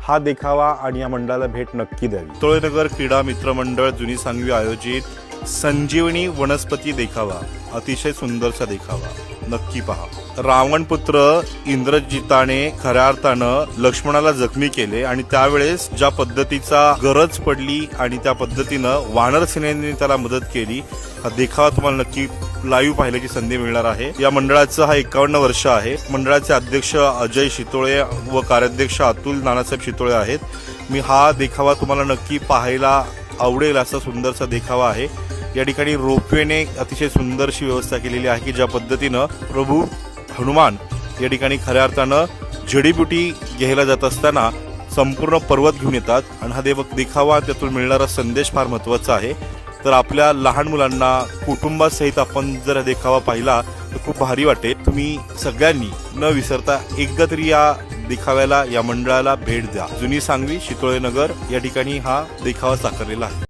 हा देखावा आणि या मंडळाला भेट नक्की द्यावी। शितोळेनगर क्रीडा मित्र मंडळ जुनी सांगवी आयोजित संजीवनी वनस्पती देखावा, अतिशय सुंदरसा देखावा, नक्की पहा। रावणपुत्र इंद्रजिताने खऱ्या अर्थानं लक्ष्मणाला जखमी केले आणि त्यावेळेस ज्या पद्धतीचा गरज पडली आणि त्या पद्धतीनं वानर सेनेने त्याला मदत केली, हा देखावा तुम्हाला नक्की लाईव्ह पाहण्याची संधी मिळणार आहे। या मंडळाचं हा 51 वर्ष आहे। मंडळाचे अध्यक्ष अजय शितोळे व कार्याध्यक्ष अतुल नानासाहेब शितोळे आहेत। मी हा देखावा तुम्हाला नक्की पाहायला आवडेल असा सुंदरसा देखावा आहे। या ठिकाणी रोपवेने अतिशय सुंदरशी व्यवस्था केलेली आहे की ज्या पद्धतीनं प्रभू हनुमान या ठिकाणी खऱ्या अर्थानं जडीबुटी घ्यायला जात असताना संपूर्ण पर्वत घेऊन येतात आणि हा देखावा त्यातून मिळणारा संदेश फार महत्त्वाचा आहे। तर आपल्या लहान मुलांना कुटुंबासहित आपण जर देखावा पाहिला तर खूप भारी वाटेल। तुम्ही सगळ्यांनी न विसरता एकदा तरी या देखाव्याला, या मंडळाला भेट द्या। जुनी सांगवी शितोळेनगर या ठिकाणी हा देखावा साकारलेला आहे।